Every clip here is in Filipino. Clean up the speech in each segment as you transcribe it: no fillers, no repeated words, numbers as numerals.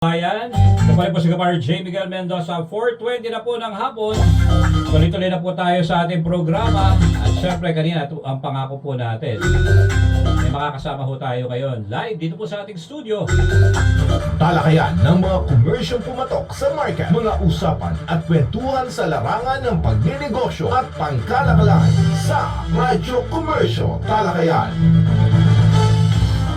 Ayan, kapag po si Kapar J. Miguel Mendoza, 4:20 na po ng hapon. Tuloy-tuloy na po tayo sa ating programa. At syempre kanina ang pangako po natin. May makakasama po tayo ngayon live dito po sa ating studio. Talakayan ng mga komersyong pumatok sa market, mga usapan at kwentuhan sa larangan ng pagninegosyo at pangkalakalan sa Radyo Komersyo Talakayan.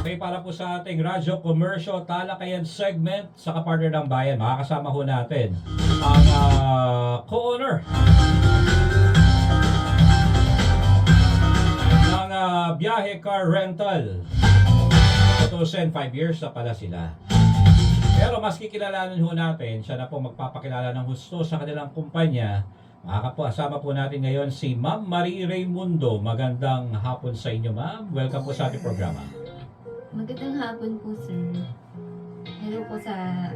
Okay, para po sa ating Radyo Komersyo Talakayan segment sa kapartner ng bayan, makakasama ho natin ang co-owner ng Biyahe Car Rental. Tutusin, 5 years na pala sila. Pero mas kikilalanin ho natin, siya na po magpapakilala ng husto sa kanilang kumpanya. Makakasama po natin ngayon si Ma'am Marie Raymundo. Magandang hapon sa inyo, ma'am. Welcome po sa ating programa. Magandang hapon po, sir. Hello po sa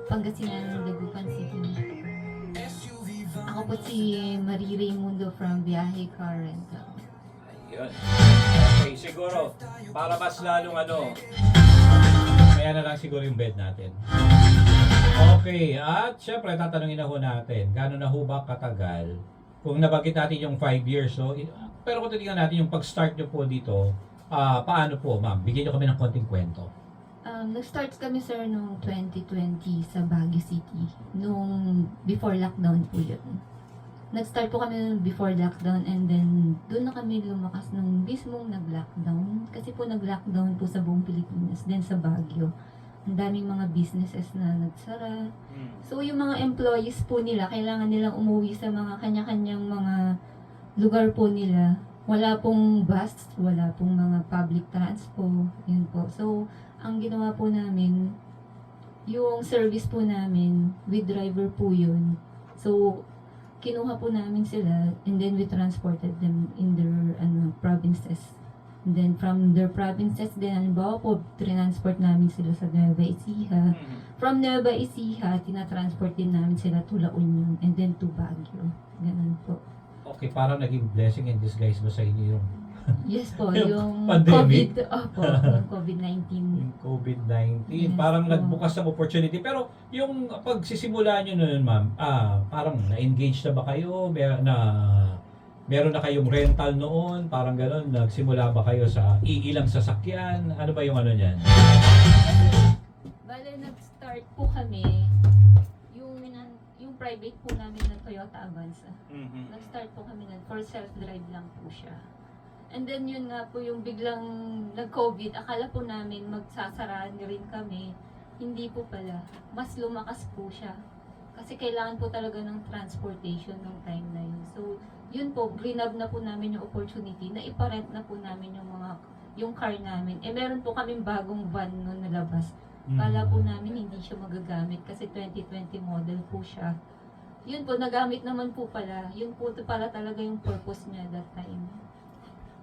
Pangasinan, Dagupan City. Ako po si Marie Raymundo from Biyahe Car Rental. Ayun. Okay, siguro, para mas lalong kaya na lang siguro yung bed natin. Okay, at syempre, tatanungin na ho natin, gano'n na ho ba katagal? Kung nabanggit natin yung 5 years, so, pero kung titignan natin yung pag-start nyo po dito, paano po, ma'am? Bigyan nyo kami ng konting kwento. Nag-start kami, sir, noong 2020 sa Baguio City. Nung before lockdown po yun. Nag-start po kami before lockdown and then doon na kami lumakas nung mismong nag-lockdown. Kasi po nag-lockdown po sa buong Pilipinas, then sa Baguio. Ang daming mga businesses na nagsara. So yung mga employees po nila, kailangan nilang umuwi sa mga kanya-kanyang mga lugar po nila. Wala pong bus, wala pong mga public transport, yun po. So, ang ginawa po namin, yung service po namin, with driver po yun. So, kinuha po namin sila, and then we transported them in their provinces. And then from their provinces, then halimbawa po, transport namin sila sa Nueva Ecija. From Nueva Ecija, tinatransport din namin sila to La Union, and then to Baguio. Ganun po. Okay, parang naging blessing in disguise ba sa inyo yung Yes po, Yung yung pandemic? COVID, yung COVID-19. yung COVID-19? Yes, Parang po. nagbukas ng opportunity. Pero yung pagsisimula nyo noon, ma'am, parang na-engage na ba kayo? Meron na kayong rental noon? Parang gano'n, nagsimula ba kayo sa iilang sasakyan? Ano ba yung niyan? Bale, nag-start po kami, yung private po namin ng Toyota Avanza. Nag-start po kami for self-drive lang po siya. And then yun nga po yung biglang nag-COVID, akala po namin magsasara rin kami. Hindi po pala. Mas lumakas po siya. Kasi kailangan po talaga ng transportation nung time na yun. So, yun po, greenab na po namin yung opportunity na iparent na po namin yung car namin. Meron po kaming bagong van noon nalabas. Kala po namin hindi siya magagamit kasi 2020 model po siya. Yun po, nagamit naman po pala. Yun po pala talaga yung purpose niya that time.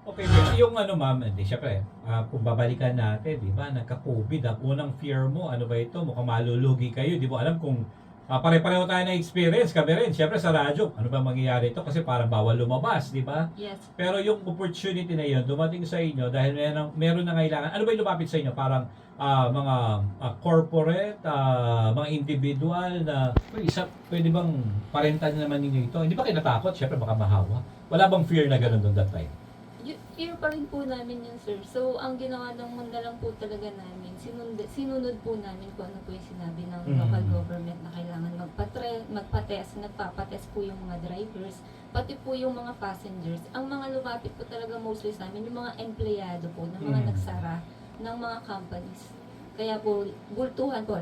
Okay, pero yung ma'am, hindi, syempre, kung babalikan natin, di ba, nagka-COVID, ang unang fear mo, ano ba ito, mukhang malulugi kayo, di mo alam kung pare-pareho tayo na experience, kami rin, syempre sa radyo, ano ba mangyayari ito, kasi parang bawal lumabas, di ba? Yes. Pero yung opportunity na yun, dumating sa inyo, dahil meron na kailangan, ano ba yung lumapit sa inyo, parang mga corporate, mga individual na, pwede bang parental naman ninyo ito? Hindi ba kayo natakot? Syempre baka mahawa. Wala bang fear na gano'n doon that time? Fear pa rin po namin yun, sir. So, ang ginawa ng muna lang po talaga namin, sinunod po namin kung ano po yung sinabi ng local government na kailangan magpa-test, nagpapatest po yung mga drivers, pati po yung mga passengers. Ang mga lumapit po talaga mostly sa amin, yung mga empleyado po, na mga nagsara ng mga companies. Kaya po, bultuhan po,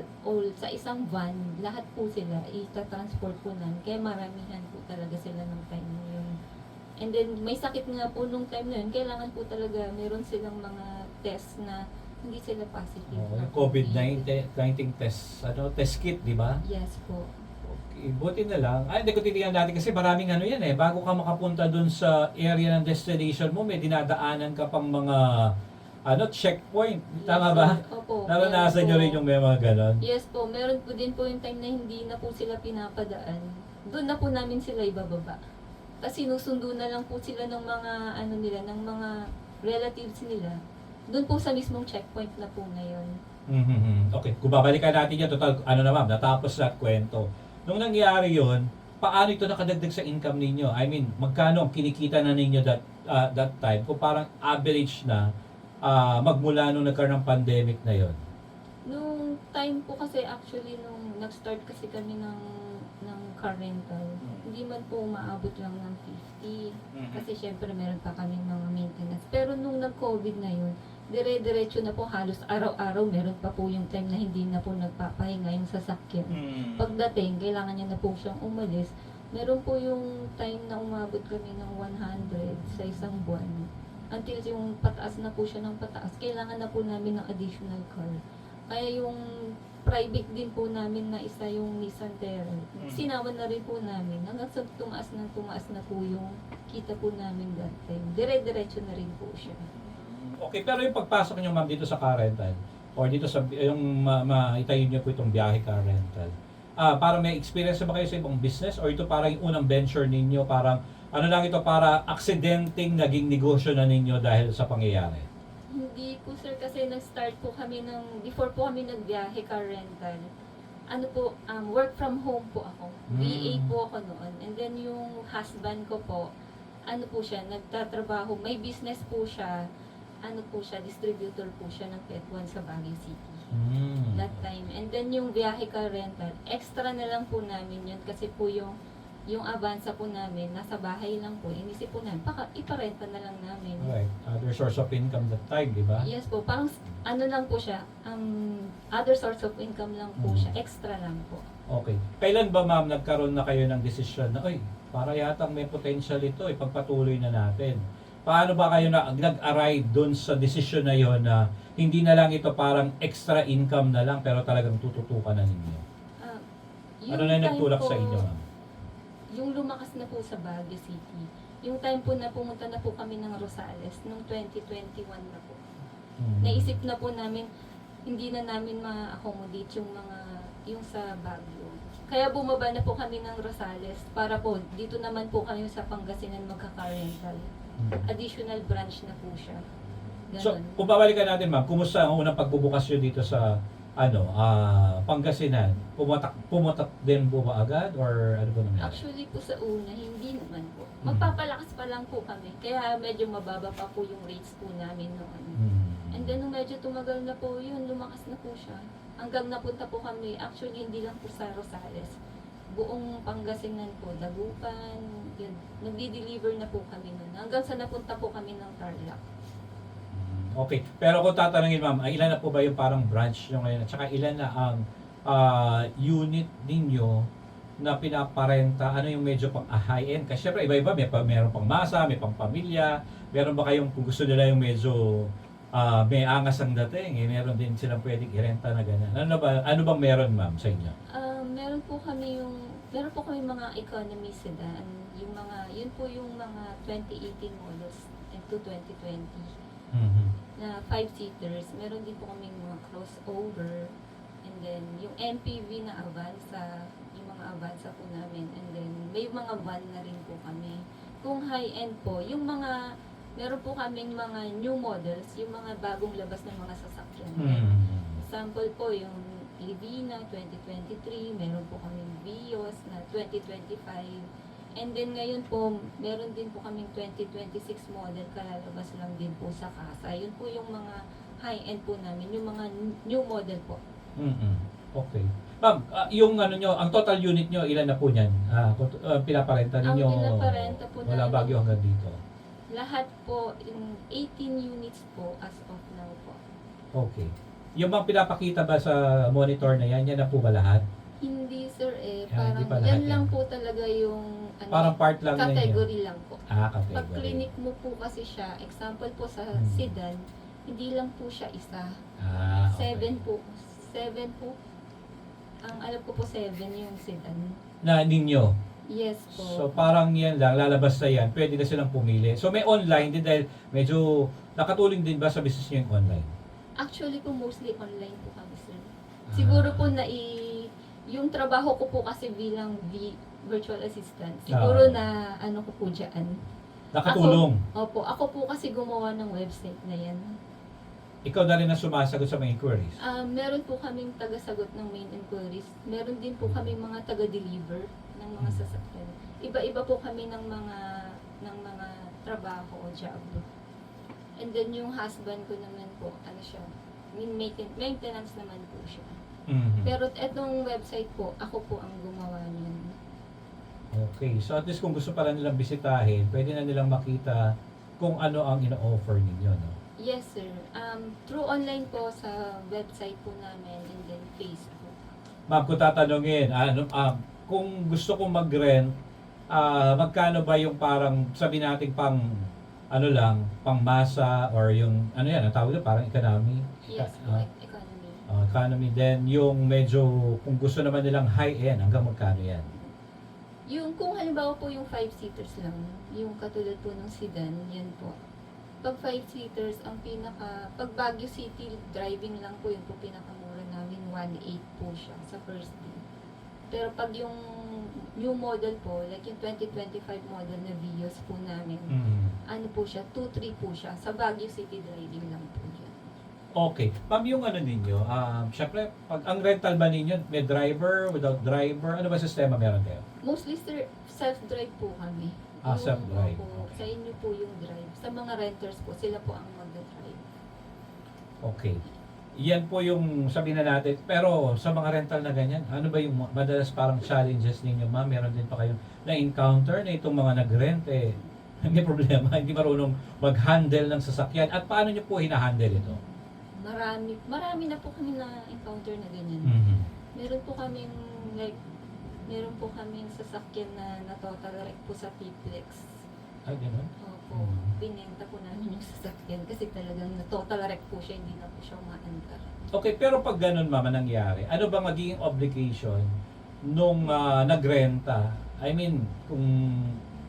sa isang van, lahat po sila, itatransport po namin. Kaya maramihan po talaga sila ng time na yun. And then, may sakit nga po nung time na yun, kailangan po talaga, meron silang mga test na hindi sila positive. Yung COVID-19 test kit, di ba? Yes po. Okay, buti na lang. Hindi ko titignan natin kasi maraming yan eh. Bago ka makapunta dun sa area ng destination mo, may dinadaanan ka pang mga checkpoint. Tama Yes, ba? Opo. Naranasan nyo rin yung may mga ganon? Yes po, meron po din po yung time na hindi na po sila pinapadaan. Doon na po namin sila ibababa. Kasi sinusundo na lang po sila ng mga ng mga relatives nila. Doon po sa mismong checkpoint na po ngayon. Mhm. Okay, kung babalikan natin yan, total, ano na ma'am, natapos na at kwento. Nung nangyari yon, paano ito nakadagdag sa income ninyo? I mean, magkano ang kinikita na ninyo that time? Kung parang average na magmula nung nagkaroon ng pandemic na yon. Nung time po kasi actually nung nag-start kasi kami ng car rental, hindi man po umaabot lang ng 50. Kasi syempre meron pa kami mga maintenance. Pero nung nag-COVID na yun, dire-diretso na po halos araw-araw meron pa po yung time na hindi na po nagpapahinga yung sasakyan. Pagdating, kailangan niya na po siyang umalis. Meron po yung time na umabot kami ng 100 sa isang buwan. Until yung pataas na po siya ng pataas, kailangan na po namin ng additional car. Kaya yung private din po namin na isa yung Nissan Terra, sinama na rin po namin. Hanggang sa tumaas na po yung kita po namin that time. Dire-diretso na rin po siya. Okay, pero yung pagpasok niyo ma'am dito sa car rental or dito sa yung maitayin niyo po itong biyahe car rental. Para may experience na ba kayo sa ibang business or ito parang yung unang venture ninyo, parang ano lang ito, para aksidenteng naging negosyo na ninyo dahil sa pangyayari? Hindi po sir, kasi nag-start po kami before po kami nagbiyahe car rental. Ano po, work from home po ako. VA po ako noon. And then yung husband ko po, ano po siya, nagtatrabaho, may business po siya. Ano po siya, distributor po siya ng Pet One sa Baguio City. That time. And then yung biyahe car rental, extra na lang po namin yun kasi po yung Avanza po namin, nasa bahay lang po. Inisip po namin, iparenta na lang namin. Right. Other source of income that time, di ba? Yes po, parang ano lang po siya, other source of income lang po siya, extra lang po. Okay. Kailan ba ma'am nagkaroon na kayo ng desisyon na, para yatang may potential ito, ipagpatuloy na natin? Paano ba kayo nag-arrive doon sa desisyon na yon na hindi na lang ito parang extra income na lang pero talagang tututukan na ninyo? Ano na yung time nagtulak po, sa inyo ma'am? Yung lumakas na po sa Baguio City, yung time po na pumunta na po kami ng Rosales, nung 2021 na po. Naisip na po namin, hindi na namin ma-accommodate yung sa Baguio. Kaya bumaba na po kami ng Rosales para po, dito naman po kami sa Pangasinan magka-car rental. Additional branch na po siya. Ganon. So, kung babalikan natin ma'am, kumusta ang unang pagbubukas nyo dito sa Pangasinan? Pumatak din po ba agad or ano ba nangyari? Actually po sa una, hindi naman po. Magpapalakas pa lang po kami. Kaya medyo mababa pa po yung rates po namin noon. And then nung medyo tumagal na po yun, lumakas na po siya. Hanggang napunta po kami, actually hindi lang po sa Rosales. Buong Pangasinan po, Dagupan, yun. Nagdi-deliver na po kami noon. Hanggang sa napunta po kami ng Tarlac. Okay. Pero kung tatanungin ma'am, ilan na po ba yung parang branch nyo ngayon? At saka ilan na ang unit ninyo na pinaparenta? Ano yung medyo pang high-end? Kasi syempre iba-iba, meron pang masa, may pang pamilya. Meron ba kayong, kung gusto nila yung medyo may angas ang dating, meron din silang pwedeng irenta na ganyan. Ano bang meron ma'am sa inyo? Meron po kami mga economy sedan. Yun po yung mga 2018 models to 2020. Na 5-seaters. Meron din po kaming mga crossover. And then, yung MPV na Avanza, yung mga Avanza po namin. And then, may mga van na rin po kami. Kung high-end po, meron po kaming mga new models, yung mga bagong labas ng mga sasakyan. Example po, yung Livina 2023, meron po kaming Vios na 2025. And then ngayon po, meron din po kaming 2026 model, kalalabas lang din po sa kasa. Yun po yung mga high-end po namin, yung mga new model po. Okay. Ma'am, yung ang total unit nyo, ilan na po niyan? Pinaparenta ninyo? Ang pinaparenta po wala namin, Baguio hanggang dito? lahat po, 18 units po as of now po. Okay. Yung bang pinapakita ba sa monitor na yan na po ba lahat? Hindi sir Hindi parang pa lahat yan lang yan. po talaga yung Parang part lang ninyo? category lang po. Pag Category. clinic mo po kasi siya, example po sa sedan, hindi lang po siya isa. Okay. 7 po. 7 po. Ang alam ko po 7 yung sedan. Na ninyo? Yes po. So parang yan lang, lalabas na yan, pwede na silang pumili. So may online din dahil medyo nakatulong din ba sa business nyo yung online? Actually po mostly online po kami sir. Siguro po yung trabaho ko po kasi bilang virtual assistant. Siguro na ano ko po dyan. Nakatulong? Opo, ako po kasi gumawa ng website na yan. Ikaw na rin ang sumasagot sa mga inquiries. Meron po kaming taga-sagot ng main inquiries. Meron din po kami mga taga-deliver ng mga sasakyan. Iba-iba po kami ng mga trabaho o job. And then yung husband ko naman po, ano siya, maintenance naman po siya. Mhm. Pero etong website po, ako po ang gumawa niyan. Okay, so at least kung gusto pala nilang bisitahin, pwede na nilang makita kung ano ang ino-offer ninyo, no? Yes, sir. Through online po sa website po namin and then Facebook. Ma'am, kung tatanungin, kung gusto kong mag-rent, magkano ba yung parang, sabi natin pang, pang masa or yung, ang tawag doon, parang economy? Yes, po, economy. Economy. Then, yung medyo, kung gusto naman nilang high-end, hanggang magkano yan? Yung kung halimbawa po yung 5-seaters lang, yung katulad po ng sedan, yan po. Pag 5-seaters, pag Baguio City driving lang po, yun po pinakamura namin, 1.8 po siya sa first day. Pero pag yung new model po, like yung 2025 model na Vios po namin, ano po siya, 2.3 po siya. Sa Baguio City driving lang po yan. Okay. Ma'am, yung ninyo, syempre, pag ang rental ba ninyo, may driver, without driver, ano ba sistema meron kayo? Mostly sir, self-drive po kami. Self-drive. Opo, sa inyo po yung drive. Sa mga renters po, sila po ang magda-drive. Okay. Yan po yung sabihin na natin. Pero sa mga rental na ganyan, ano ba yung madalas parang challenges ninyo, ma'am? Meron din pa kayong na-encounter na itong mga nag-rent may problema, hindi marunong mag-handle ng sasakyan. At paano nyo po hinahandle ito? Marami na po kami na-encounter na ganyan. Meron po kaming sasakyan na total wreck po sa T-Plex. Ay, gano'n? Opo, binenta po namin yung sasakyan kasi talagang na total wreck po siya, hindi na po siya umaandar. Okay, pero pag ganun, mama, nangyari, ano ba magiging obligation nung nagrenta? I mean, kung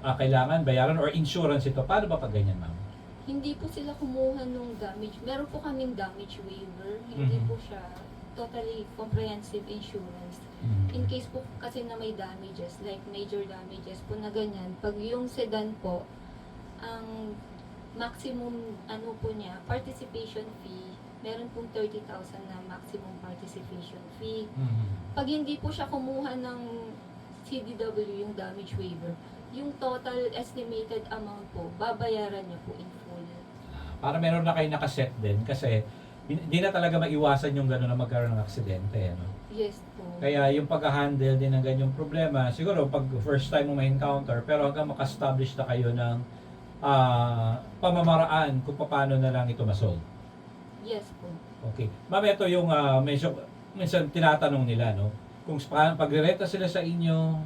kailangan bayaran or insurance ito, paano ba pag ganyan, ma'am? Hindi po sila kumuha nung damage. Meron po kaming damage waiver. Hindi po siya totally comprehensive insurance. In case po kasi na may damages, like major damages po na ganyan, pag yung sedan po, ang maximum po niya, participation fee, meron pong 30,000 na maximum participation fee. Pag hindi po siya kumuha ng CDW, yung damage waiver, yung total estimated amount po, babayaran niya po in full. Para meron na kayo nakaset din kasi hindi na talaga maiwasan yung gano'n na magkaroon ng aksidente. No? Yes po. Kaya yung pag-handle din ng ganyang problema, siguro pag first time mo ma-encounter, pero hanggang maka-establish na kayo ng pamamaraan kung paano na lang ito masolve. Yes po. Okay. Ma'am, ito yung minsan tinatanong nila, no? Kung pag-renta sila sa inyo,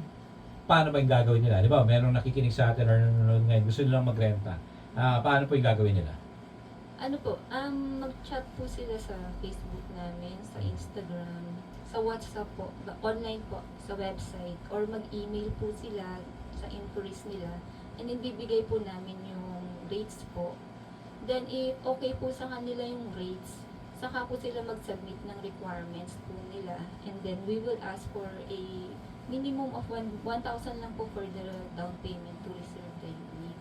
paano ba yung gagawin nila? Di ba, merong nakikinig sa atin or nanonood ngayon, gusto nilang magrenta. Paano po yung gagawin nila? Ano po, mag-chat po sila sa Facebook namin, sa Instagram, sa WhatsApp po, online po, sa website, or mag-email po sila sa inquiries nila, and then bibigay po namin yung rates po. Then, if okay po sa kanila yung rates, saka po sila mag-submit ng requirements po nila, and then we will ask for a minimum of 1,000 lang po for the down payment to reserve the unit.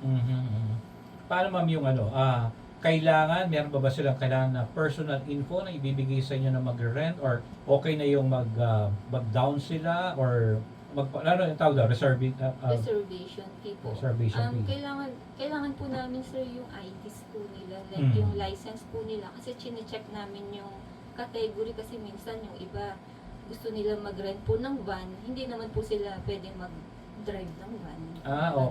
Paano, ma'am, yung kailangan, meron ba silang kailangan na personal info na ibibigay sa inyo na mag-rent or okay na yung mag-down sila or yung tawag daw, Reservation fee po. Reservation fee. Kailangan po namin sir yung IDs po nila, like yung license po nila kasi chine-check namin yung category kasi minsan yung iba gusto nila mag-rent po ng van, hindi naman po sila pwedeng mag-drive ng van.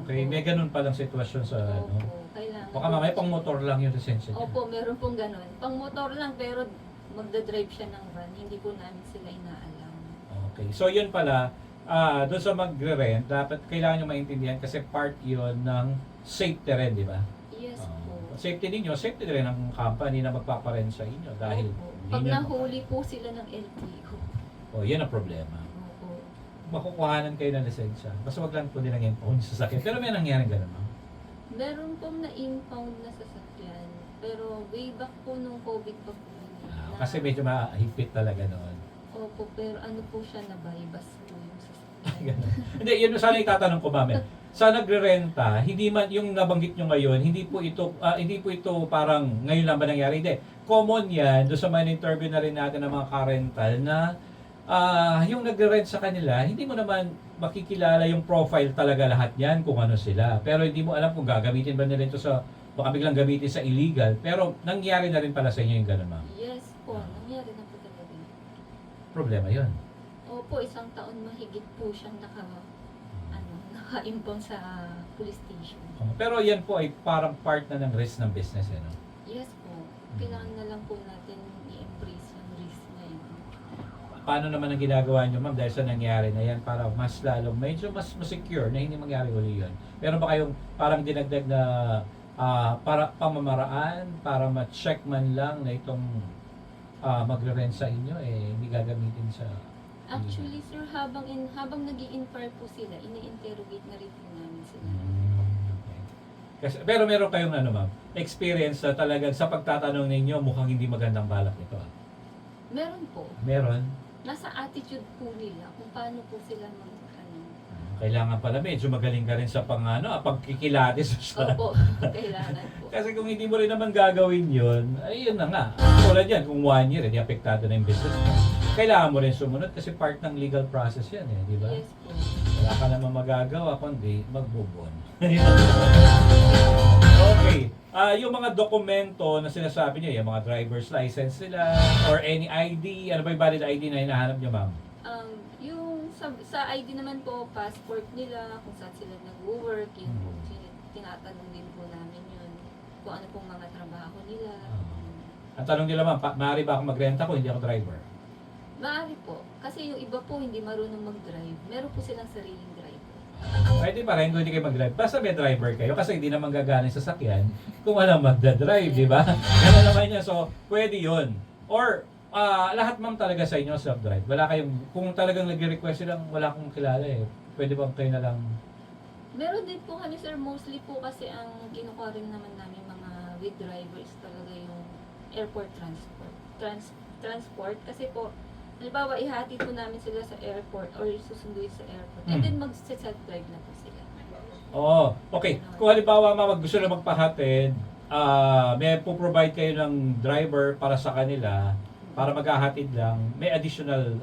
Okay. May ganun palang sitwasyon sa Opo, kailangan. Baka mamaya pang motor lang yung lisensya niya. Opo, meron pong ganun. Pang motor lang pero magda-drive siya ng van, hindi po namin sila inaalam. Okay. So yun pala, doon sa magre-rent, dapat kailangan nyo maintindihan kasi part yun ng safety rin, di ba? Yes po. Safety ninyo, safety rin ng company na magpaparent sa inyo dahil Opo. hindi Pag nyo- nahuli po sila ng LTO. yan ang problema. Opo. Makukuhanan kayo ng lisensya. Basta wag lang po nilang impound sa sakit. Pero may nangyaring ganun, ma'am. Meron pong na-impound na sasakyan. Pero way back po nung COVID pa po. Kasi medyo mahigpit talaga noon. Opo, pero ano po siya, nabaybas po yung sasakyan. Ganun. Hindi, yun sana itatanong ko, ma'am. Sa nagre-renta, hindi man yung nabanggit nyo ngayon, hindi po ito parang ngayon lang ba nangyari? Hindi. Common yan, doon sa mga interview na rin natin ng mga car-rental na yung nagre-rent sa kanila, hindi mo naman makikilala yung profile talaga lahat yan kung ano sila. Pero hindi mo alam kung gagamitin ba nila ito sa, baka biglang gamitin sa illegal. Pero nangyari na rin pala sa inyo yung gano'n, ma'am. Yes po, nangyari na po talaga. Problema yun. Opo, isang taon mahigit po siyang naka-impong sa police station. Pero yan po ay parang part na ng risk ng business, no? Yes po, kailangan na lang po natin i-embrace yung risk na yun. Paano naman ang ginagawa nyo, ma'am, dahil sa nangyari na yan para mas lalo, medyo mas secure na hindi mangyari uli yun? Meron ba kayong parang dinagdag na para pamamaraan, para ma-check man lang na itong magre-rent sa inyo, hindi gagamitin sa... Actually, sir, habang nag-i-inquire po sila, ini-interrogate na rin po namin sila. Okay. Kasi, pero meron kayong ma'am, experience na talagang sa pagtatanong ninyo, mukhang hindi magandang balak ito. Meron po. Meron? Nasa attitude po nila kung paano po sila Kailangan pala medyo magaling ka rin sa pagkikilatis. Opo, kailangan po. Kasi kung hindi mo rin naman gagawin yun, ayun na nga. Tulad yan, kung 1 year, hindi apektado na yung business mo. Kailangan mo rin sumunod kasi part ng legal process yan di ba? Yes po. Wala ka naman magagawa kundi mag-move on. Okay. Yung mga dokumento na sinasabi niyo, yung mga driver's license nila or any ID, ano ba yung valid ID na hinahanap niyo, ma'am? Yung sa ID naman po, passport nila, kung saan sila nag-work, yun po, tinatanong din po namin yun. Kung ano pong mga trabaho nila. Ang tanong nila, ma'am, maaari ba akong magrenta kung hindi ako driver? Maaari po. Kasi yung iba po hindi marunong mag-drive. Meron po silang sariling driver. Pwede pa rin kung hindi kayo mag-drive. Basta may driver kayo kasi hindi naman gagana yung sasakyan kung walang magdadrive, di ba? Ganun naman yan. So, pwede yun. Or, lahat ma'am talaga sa inyo self-drive. Wala kayong, kung talagang nag-request silang wala akong kilala pwede bang kayo na lang? Meron din po kami, sir. Mostly po kasi ang kinukuha rin naman namin mga with drivers talaga yung airport transport. Transport kasi po, halimbawa, ihati po namin sila sa airport or susunduin sa airport. And then mag-self-drive na po sila. Oo. Okay. Kung halimbawa gusto na magpahatid, may po-provide kayo ng driver para sa kanila, para maghahatid lang, may additional,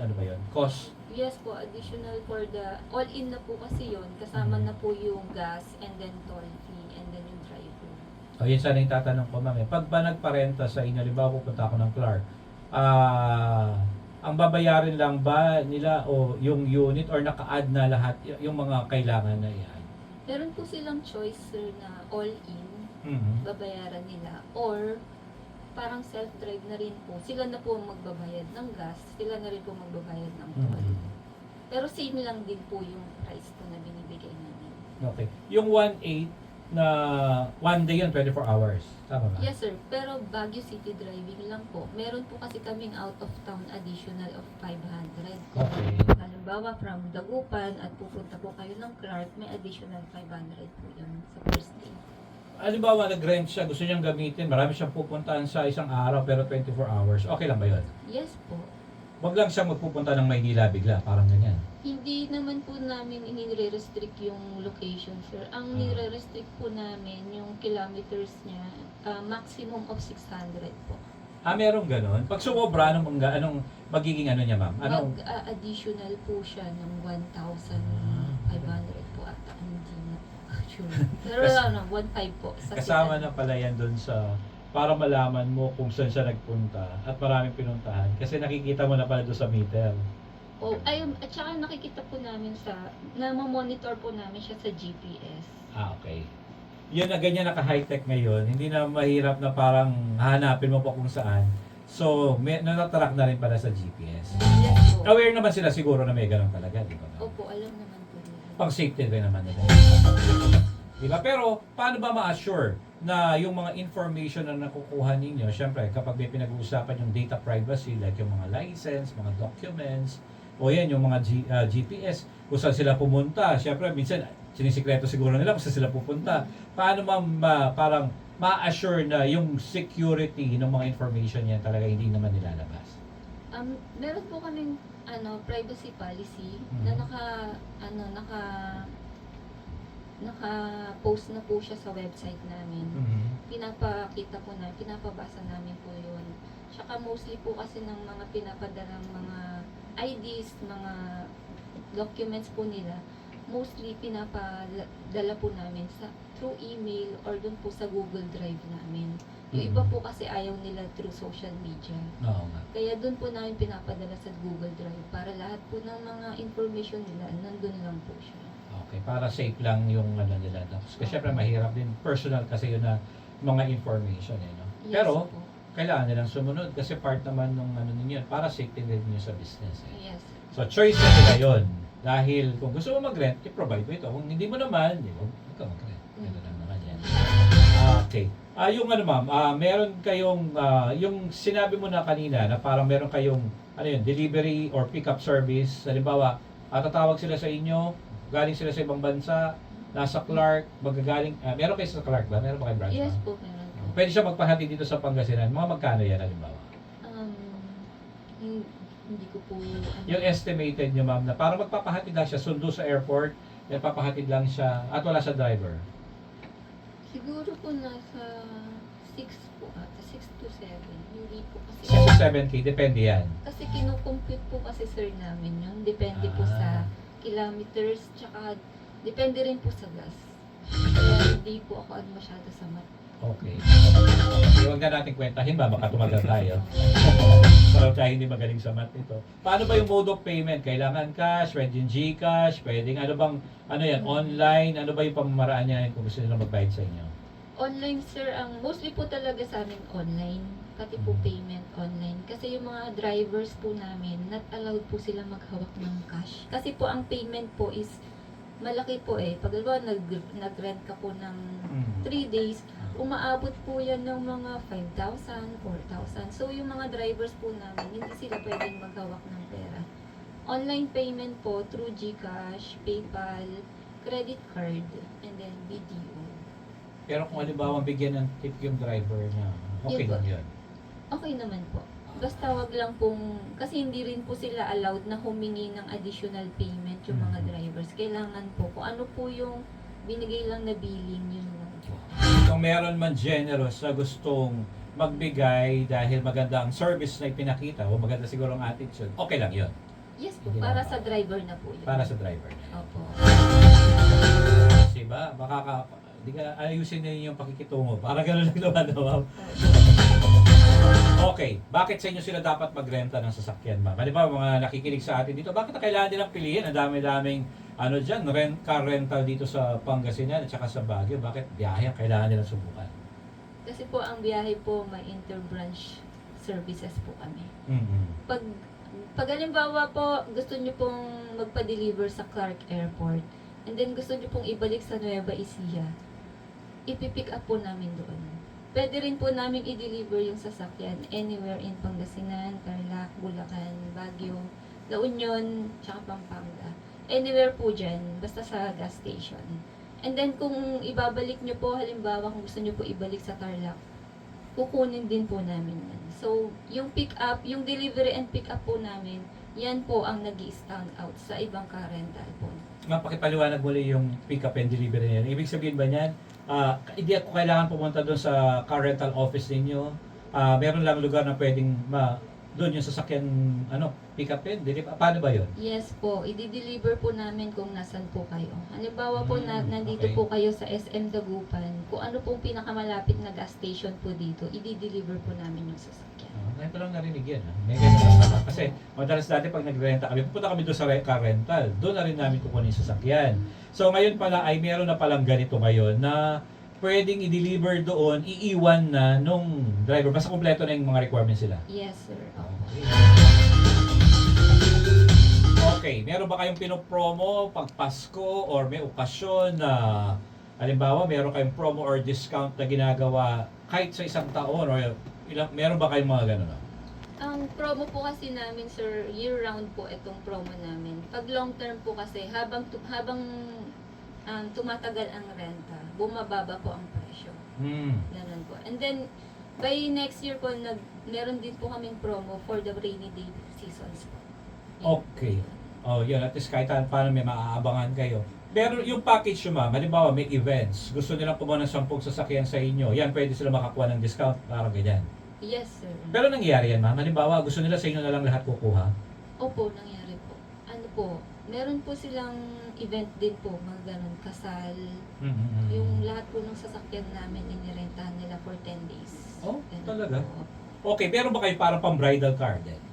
cost? Yes po, additional for the, all-in na po kasi yun, kasama na po yung gas and then toll fee and then yung driver. O, yun sana yung tatanong ko, ma'am. Pag ba nagparenta sa inyo, halimbawa pupunta ako ng Clark, ang babayarin lang ba nila o yung unit or naka-add na lahat yung mga kailangan na i-add? Meron po silang choice, sir, na all-in, babayaran nila, or parang self-drive na rin po. Sila na po ang magbabayad ng gas, sila na rin po magbabayad ng toll. Pero same lang din po yung price po na binibigay namin. Okay. Yung 1.8 na 1 day yun, 24 hours. Tama ba? Yes, sir. Pero Baguio City driving lang po. Meron po kasi kaming out-of-town additional of 500. Okay. Halimbawa, from Dagupan at pupunta po kayo ng Clark, may additional 500 po yun sa first day. Halimbawa, nag-rent siya, gusto niyang gamitin, marami siyang pupuntahan sa isang araw pero 24 hours. Okay lang ba yun? Yes po. Wag lang siyang magpupunta ng Maynila bigla, parang ganyan. Hindi naman po namin inire-restrict yung location, sir. Ang nire-restrict po namin yung kilometers niya, maximum of 600 po. Merong ganon? Pag sumobra, anong magiging niya, ma'am? Mag-additional po siya ng 1,500 po ata. Hindi na sure. Pero 1,500 po. Kasama na pala yan doon sa para malaman mo kung saan siya nagpunta at maraming pinuntahan. Kasi nakikita mo na pala doon sa meter. At saka nakikita po namin monitor po namin siya sa GPS. Okay. Yun na ganyan naka-high-tech ngayon. Hindi na mahirap na parang hanapin mo pa kung saan. So, natatrack na rin pala sa GPS. Yes po. Aware naman sila siguro na may ganun talaga, di ba? Opo, alam naman po nila. Pang safety rin naman nila. Di ba? Pero, paano ba ma-assure na yung mga information na nakukuha ninyo, syempre, kapag may pinag-uusapan yung data privacy, like yung mga license, mga documents, o yan, yung mga GPS, kung saan sila pumunta, syempre, minsan, sinisikreto siguro nila kung saan sila pupunta. Paano parang ma-assure na yung security ng mga information yan talaga hindi naman nilalabas? Meron po kaming privacy policy Mhm. na naka-post na po siya sa website namin. Pinapakita po namin, pinapabasa namin po yun. Tsaka mostly po kasi ng mga pinapadalang mga IDs, mga documents po nila, mostly pinapadala po namin through email or dun po sa Google Drive namin. Yung iba po kasi ayaw nila through social media. Oo nga. Kaya dun po namin pinapadala sa Google Drive para lahat po ng mga information nila nandun lang po siya. Okay, para safe lang yung ano nila. Kasi syempre mahirap din. Personal kasi yun na mga information eh, no? Yes Pero, po. kailangan nilang sumunod kasi part naman ng ano ninyo, para safety din niyo sa business eh. Yes. So, choice na nila yun. Dahil kung gusto mo mag-rent, i-provide mo ito. Kung hindi mo naman, huwag ka mag-rent. Ito lang naman yan. Okay. Yung ano ma'am, meron kayong, yung sinabi mo na kanina na parang meron kayong, ano yun, delivery or pick-up service. Halimbawa, tatawag sila sa inyo, galing sila sa ibang bansa, nasa Clark, magagaling, meron kayo sa Clark ba? Meron ba kayo branch? Yes ma'am? po, meron po. Pwede siya magpahatid dito sa Pangasinan. Mga magkano yan, halimbawa? Hindi ko po Yung estimated nyo ma'am na parang magpapahatid lang siya, sundo sa airport, then papahatid lang siya, at wala sa driver. Siguro po nasa 6 po ata, 6 to 7. Hindi po 6 kasi. to 7K, depende yan. Kasi kinukompute po kasi sir namin yun. Depende po sa kilometers, tsaka depende rin po sa gas. Kaya hindi po ako masyado sa mat. Okay. Huwag na natin kwentahin ba, baka tumagal tayo. Parang tayo hindi magaling sa math ito. Paano ba yung mode of payment? Kailangan cash, pwedeng Gcash, pwedeng ano bang, ano yan, online? Ano ba yung pamamaraan niya kung gusto nila magbayad sa inyo? Online sir, ang mostly po talaga sa amin online. Pati po payment online. Kasi yung mga drivers po namin, not allowed po sila maghawak ng cash. Kasi po ang payment po is malaki po eh. Pag nag-rent ka po ng 3 days, umaabot po yan ng mga 5,000, 4,000. So, yung mga drivers po namin, hindi sila pwedeng maghawak ng pera. Online payment po through GCash, PayPal, credit card, and then BDO. Pero kung halimbawa bigyan ng tip yung driver niya, okay Yun po. lang yun. Okay naman po. Basta wag lang pong, kasi hindi rin po sila allowed na humingi ng additional payment yung mga drivers. Kailangan po, kung ano po yung binigay lang na billing, yun lang po. Kung meron man generous na gustong magbigay dahil maganda ang service na ipinakita o maganda siguro ang attitude, okay lang yun. Yes po, Hindi para na- sa driver na po yun. Para sa driver. Opo. Diba? Hindi ka ayusin na yung pakikitungo. Parang gano'n lang naman, ma'am. Okay, bakit sa inyo sila dapat magrenta ng sasakyan, ma'am? Halimbawa, mga nakikinig sa atin dito, bakit na kailangan nilang piliin? Ang dami-daming car rental dito sa Pangasinan at saka sa Baguio. Bakit biyahe ang kailangan nilang subukan? Kasi po ang biyahe po may interbranch services po kami. Pag halimbawa po gusto niyo pong magpa-deliver sa Clark Airport and then gusto niyo pong ibalik sa Nueva Ecija, ipipick up po namin doon. Pwede rin po namin i-deliver yung sasakyan anywhere in Pangasinan, Tarlac, Bulacan, Baguio, La Union, tsaka Pampanga. Anywhere po dyan, basta sa gas station. And then kung ibabalik nyo po, halimbawa kung gusto nyo po ibalik sa Tarlac, kukunin din po namin yan. So, yung pick up, yung delivery and pick up po namin, yan po ang nag-stand out sa ibang car rental po. Mapakipaliwanag muli yung pick up and delivery niyan. Ibig sabihin ba niyan, hindi ako kailangan pumunta doon sa car rental office ninyo. Meron lang lugar na pwedeng doon yung sasakyan pick up and deliver. Paano ba yun? Yes po, i-deliver po namin kung nasan po kayo. Halimbawa po nandito okay. po kayo sa SM Dagupan, kung ano pong pinakamalapit na gas station po dito, i-deliver po namin yung sasakyan. Ngayon ko lang narinig yan. May ganyan pala. Kasi madalas dati pag nagrenta kami, pupunta kami doon sa car rental. Doon na rin namin kukunin yung sasakyan. So ngayon pala ay meron na palang ganito ngayon na pwedeng i-deliver doon, iiwan na nung driver. Basta kompleto na yung mga requirements sila. Yes, sir. Okay, meron ba kayong pinopromo pag Pasko or may okasyon na halimbawa meron kayong promo or discount na ginagawa kahit sa isang taon or meron ba kayong mga ganun? Ang promo po kasi namin, sir, year-round po itong promo namin. Pag long term po kasi, habang tumatagal ang renta, bumababa po ang presyo. Ganun po. And then, by next year po, meron din po kaming promo for the rainy day seasons po. Okay. Oh, yun. At least kahit paano may maaabangan kayo. Pero yung package nyo, ma'am, halimbawa may events, gusto nilang kumuha ng 10 sasakyan sa inyo, yan, pwede sila makakuha ng discount, parang ganyan. Yes, sir. Pero nangyayari yan, ma'am. Halimbawa, gusto nila sa inyo na lang lahat kukuha. Opo, nangyari po. Ano po, meron po silang event din po, mga ganun, kasal. Yung lahat po ng sasakyan namin, inirentahan nila for 10 days. Oh, Ganun talaga? po. Okay, pero ba kayo parang pang bridal car din?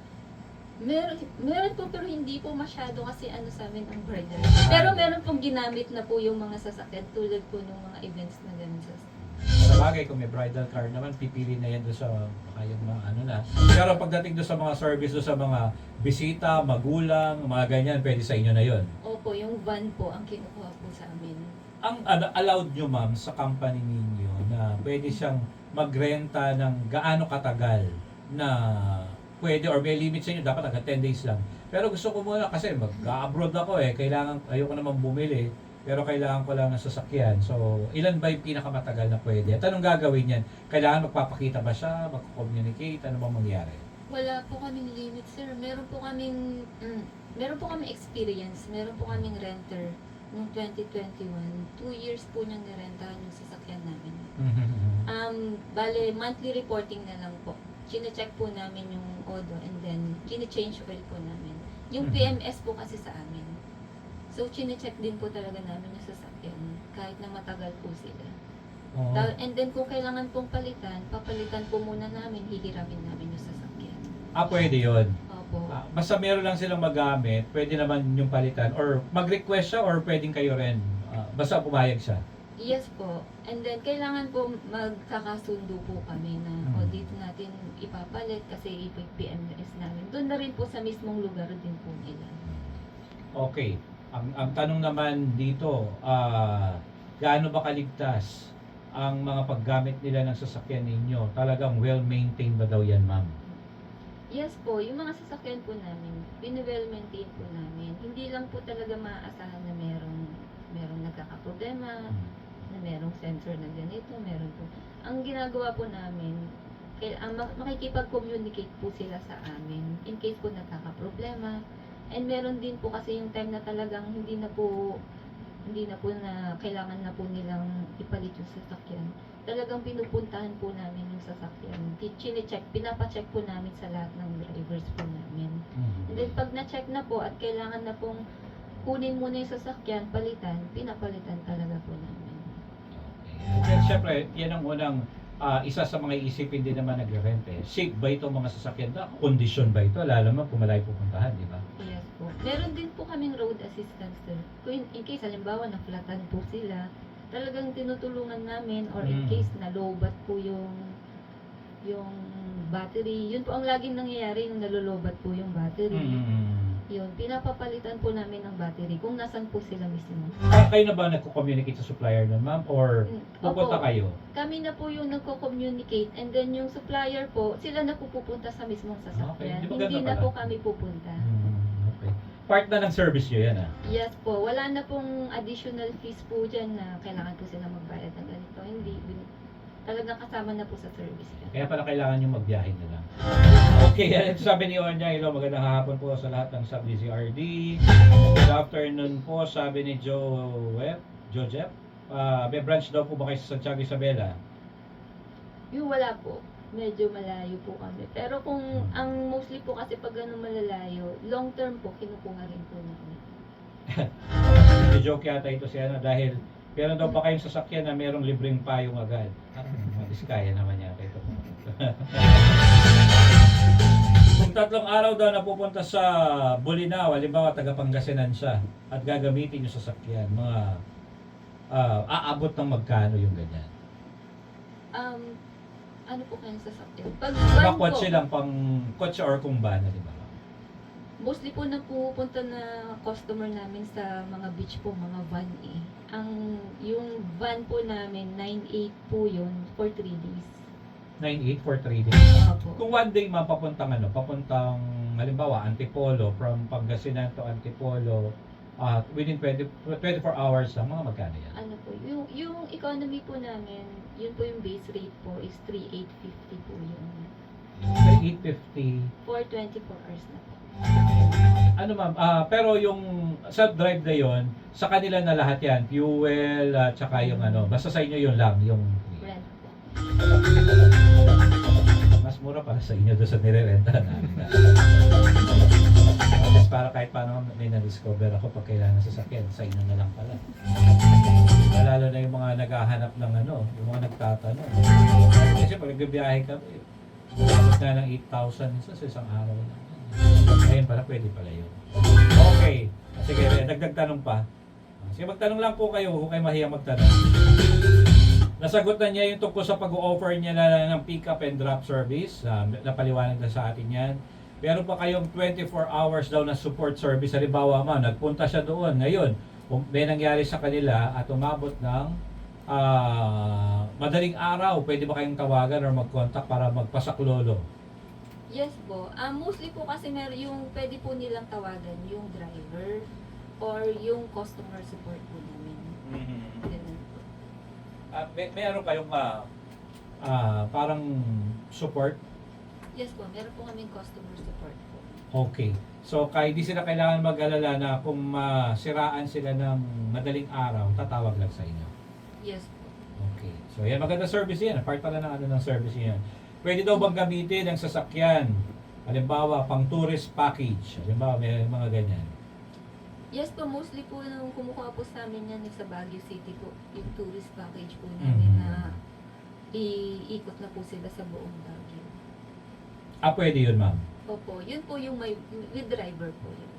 Meron po pero hindi po masyado kasi ano sa amin ang bridal. Pero meron pong ginamit na po yung mga sasakyan tulad po ng mga events na ganun sa Sa bagay, kung may bridal car naman, pipili na yan doon sa baka yung mga ano na. Pero pagdating doon sa mga service, doon sa mga bisita, magulang, mga ganyan, pwede sa inyo na yon. Opo, yung van po ang kinukuha po sa amin. Ang allowed nyo, ma'am, sa company ninyo na pwede siyang magrenta ng gaano katagal na pwede or may limit sa inyo, dapat hanggang 10 days lang. Pero gusto ko muna kasi mag-abroad ako ayoko naman bumili, pero kailangan ko lang ng sasakyan. So, ilan ba yung pinakamatagal na pwede? At anong gagawin yan? Kailangan magpapakita ba siya? Mag-communicate? Ano bang mangyari? Wala po kaming limit, sir. Meron po kaming experience. Meron po kaming renter noong 2021. 2 years po niyang nirentahan yung sasakyan namin. Bale, monthly reporting na lang po. Chine-check po namin yung odo and then chine-change oil po namin. Yung PMS po kasi sa amin. So, chine-check din po talaga namin yung sasakyan kahit na matagal po sila. Oo. And then kung kailangan pong palitan, papalitan po muna namin, hihiramin namin yung sasakyan. Pwede yun. Opo. Basta meron lang silang magamit, pwede naman yung palitan. Or mag-request siya or pwedeng kayo rin. Basta pumayag siya. Yes po. And then, kailangan po magkakasundo po kami na dito natin ipapalit kasi ipag-PMS namin. Doon na rin po sa mismong lugar din po nila. Okay. Ang tanong naman dito, gaano ba kaligtas ang mga paggamit nila ng sasakyan ninyo? Talagang well-maintained ba daw yan, ma'am? Yes po, yung mga sasakyan po namin, well maintain po namin. Hindi lang po talaga maaasahan na merong nagkakaproblema, na merong sensor na ganito, meron po. Ang ginagawa po namin, makikipag-communicate po sila sa amin in case po nagkakaproblema. And meron din po kasi yung time na talagang hindi na po na kailangan na po nilang ipalit yung sasakyan. Talagang pinupuntahan po namin yung sasakyan. Pinapacheck po namin sa lahat ng drivers po namin. And then pag na-check na po at kailangan na pong kunin muna yung sasakyan, pinapalitan talaga po namin. Then, syempre, yan ang unang isa sa mga isipin din naman nagre-rent eh. Safe ba itong mga sasakyan? Condition ba ito? Lalo mo kung malayo pupuntahan, di ba? Yes po. Meron din po kaming road assistance, sir. Kung in case, halimbawa, na-flatan po sila, talagang tinutulungan namin or in case na low-bat po yung battery. Yun po ang laging nangyayari, yung nalolobat po yung battery. Yun, pinapapalitan po namin ng battery kung nasan po sila mismo. Kayo na ba nagko-communicate sa supplier nun, ma'am? Or pupunta Opo. kayo? Kami na po yung nagko-communicate and then yung supplier po, sila na po pupunta sa mismong sasakyan. Okay, di ba Hindi ganun na pala? po kami pupunta. Okay. Part na ng service nyo yan, Yes po, wala na pong additional fees po dyan na kailangan po sila magbayad ng ganito. Hindi, talagang kasama na po sa service yan. Kaya pala kailangan nyo magbiyahe na lang. Okay, ito sabi ni Onya, hello, magandang hapon po sa lahat ng sub-DZRD. Good afternoon po, sabi ni Jojep. May branch daw po ba kayo sa Santiago Isabela? Yung wala po, medyo malayo po kami. Pero kung ang mostly po kasi pag ganun malalayo, long term po, kinukuha rin po namin. Joke yata ito si Ana dahil meron daw pa kayong sasakyan na merong libreng payong agad. Madiskaya naman yata ito. Kung 3 araw daw napupunta sa Bolinao, halimbawa taga Pangasinan siya at gagamitin yung sasakyan, mga aabot ng magkano yung ganyan? Ano po kayong sasakyan? Pag Diba van po, kotse lang, pang kotse or kung van, di ba? mostly po na pupunta na customer namin sa mga beach po, mga van eh. Yung van po namin, 9.8 po yun for 3 days. 9.8 for 3 days. Opo. Kung one day mapapuntang papuntang halimbawa Antipolo, from Pangasinan to Antipolo, within 24 hours lang, mga magkano yan? Ano po, yung economy po namin, yun po yung base rate po is 3,850 po yun. 850. For 24 hours na po. Ano ma'am, pero yung self-drive na yon sa kanila na lahat yan, fuel, at saka yung ano, basta sa inyo yun lang, yung Rent po. mas mura para sa inyo doon sa nire-renta namin. At least para kahit paano may na-discover ako pag kailangan sa sasakyan, sa inyo na lang pala. Lalo na yung mga naghahanap ng ano, yung mga nagtatanong. Kasi pag nagbibiyahe kami, tapos na ng 8,000 minsan sa isang araw na. Ayun pala, pwede pala yun. Okay. Sige, dagdag tanong pa. Sige, magtanong lang po kayo, huwag kayo mahiyang magtanong. Nasagot na niya yung tungkol sa pag-offer niya na ng pick-up and drop service. Napaliwanag na sa atin yan. Meron pa kayong 24 hours daw na support service. Halimbawa man, nagpunta siya doon. Ngayon, may nangyari sa kanila at umabot ng madaling araw. Pwede ba kayong tawagan or mag-contact para magpasaklolo? Yes po. Mostly po kasi yung pwede po nilang tawagan yung driver or yung customer support po namin. Ganun po. May ano kayong parang support? Yes po, meron po kaming customer support po. Okay. So, kahit di sila kailangan mag-alala na kung masiraan sila ng madaling araw, tatawag lang sa inyo. Yes po. Okay. So, yan. Maganda service yan. Part pala ng ano ng service yan. Pwede daw bang gamitin ang sasakyan? Halimbawa, pang tourist package. Halimbawa, may mga ganyan. Yes po, mostly po nung kumukuha po sa amin yan sa Baguio City po, yung tourist package po namin na iikot na po sila sa buong Baguio. Pwede yun, ma'am. Opo, yun po yung may with driver po yun.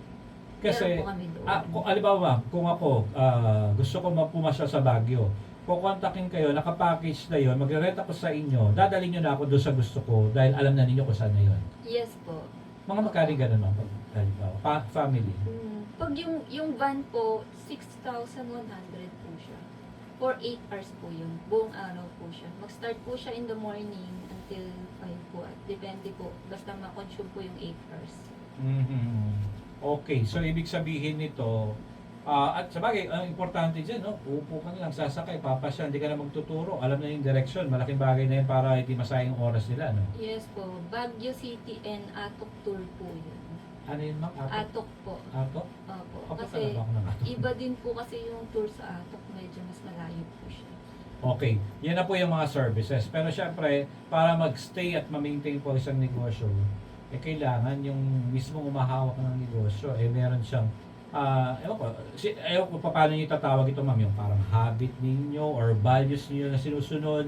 Kasi, Meron po kami doon. halimbawa, ma'am, kung ako gusto ko pumasya sa Baguio, kukontakin kayo, nakapackage na yun, magre-rent ako sa inyo, dadalhin nyo na ako doon sa gusto ko dahil alam na ninyo kung saan na yun. Yes po. Mga magkari ganun, ma'am, halimbawa, family. Pag yung van po, 6,100 po siya. For 8 hours po yun. Buong araw po siya. Mag-start po siya in the morning until 5 po. At depende po. Basta ma-consume po yung 8 hours. Okay, so ibig sabihin nito, at sabagay, ang importante dyan, no? Uupo ka na lang, sasakay, papasya, hindi ka na magtuturo, alam na yung direction, malaking bagay na yun para hindi masayang oras nila, no? Yes po. Baguio City and Atok Tour po yun. Ano yun, ma'am? Atok po. Ato? Opo. Papunta Kasi na ba ako ng Atok? iba din po kasi yung tour sa Atok. Medyo mas malayo po siya. Okay, yan na po yung mga services. Pero syempre, para mag-stay at ma-maintain po isang negosyo, kailangan yung mismo umahawak ng negosyo, meron siyang, ewan ko paano niyo tatawag ito, ma'am, yung parang habit ninyo or values niyo na sinusunod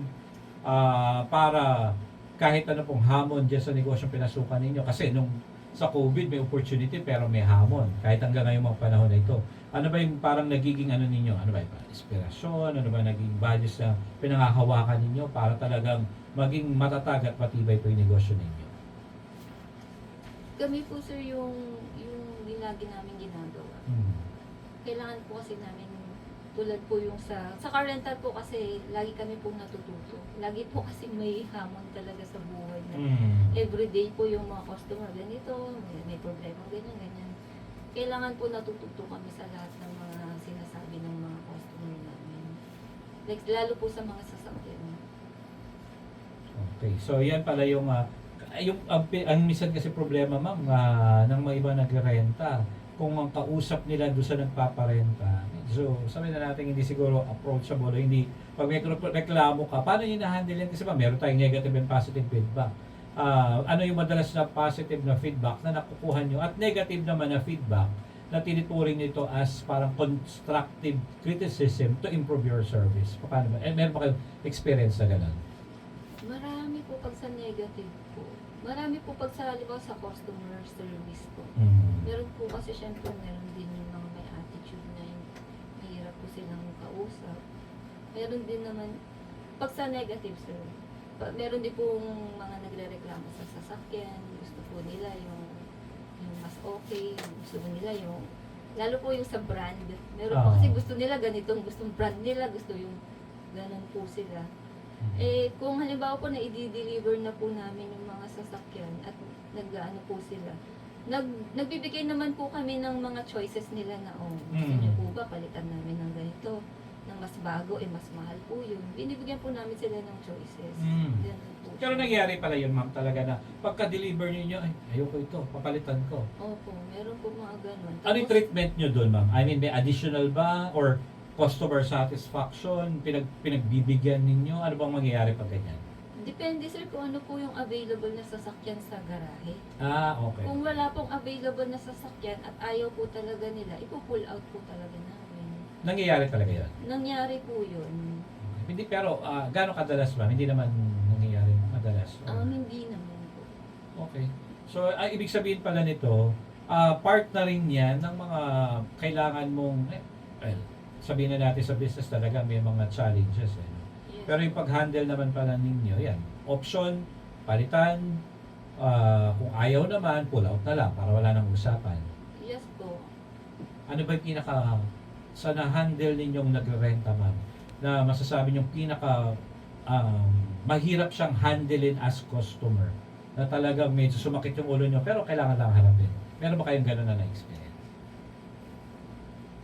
para kahit ano pong hamon dyan sa negosyo pinasukan ninyo. Kasi nung sa COVID may opportunity pero may hamon kahit hanggang ngayong mga panahon na ito. Ano ba yung parang nagiging ano ninyo? Ano ba yung inspirasyon? Ano ba naging values na pinangahawakan ninyo para talagang maging matatag at matibay po yung negosyo ninyo? Kami po sir yung lagi namin ginagawa. Kailangan po kasi namin tulad po yung sa car rental po kasi lagi kami po natututo. Lagi po kasi may hamon talaga sa buhay na everyday po yung mga customer ganito, may problema ganyan. Kailangan po natututo kami sa lahat ng mga sinasabi ng mga customer namin. Like, lalo po sa mga sasakyan. Okay, so yan pala yung ang minsan kasi problema, ma'am, ng mga iba nagrerenta. Kung ang kausap nila doon sa nagpaparenta, so sabi na natin hindi siguro approachable, hindi pag may reklamo ka, paano nyo na-handle yan? Kasi ba meron tayong negative and positive feedback. Ano yung madalas na positive na feedback na nakukuha nyo at negative naman na feedback na tinuturing nito as parang constructive criticism to improve your service. Paano ba? Meron ba kayong experience na gano'n? Marami po pag sa negative po. Marami po pag sa, halimbawa, sa customer service po. Meron po kasi syempre meron din yung mga may attitude na yung mahirap po silang kausap. Meron din naman, pag sa negative sir, meron din pong mga nagre-reklamo sa sasakyan, gusto po nila yung mas okay, gusto nila yung, lalo po yung sa brand. Meron po kasi gusto nila ganitong, gustong brand nila, gusto yung ganun po sila. Kung halimbawa po na i-deliver na po namin yung mga sasakyan at nag-ano po sila, nagbibigay naman po kami ng mga choices nila na, gusto niyo po ba palitan namin ng ganito? ng mas bago, mas mahal po yun. Binibigyan po namin sila ng choices. Mm. Ganun po. Pero nangyari pala yun, ma'am, talaga na pagka-deliver niyo, ay, ayoko ito, papalitan ko. Opo, meron po mga ganun. Ano yung treatment nyo doon, ma'am? I mean, may additional ba? Or customer satisfaction? Pinagbibigyan ninyo? Ano bang mangyayari pag ganyan? Depende sir kung ano po yung available na sasakyan sa garahe. Ah, okay. Kung wala pong available na sasakyan at ayaw po talaga nila, ipo-pull out po talaga namin. Nangyayari talaga yun? Nangyari po yun. Hindi, pero gaano kadalas ba? Hindi naman nangyayari madalas. Or- Hindi naman po. Okay. So, ibig sabihin pala nito, part na rin yan ng mga kailangan mong, well, sabihin na natin sa business talaga may mga challenges. Eh. Yes. Pero yung pag-handle naman pala ninyo, yan, option, palitan, kung ayaw naman, pull out na lang para wala nang usapan. Yes po. Ano ba yung pinaka, sa na-handle ninyong nagre-renta, ma'am, na masasabi niyong pinaka mahirap siyang handlein as customer, na talagang medyo sumakit yung ulo niyo, pero kailangan lang harapin. Meron ba kayong gano'n na na-experience?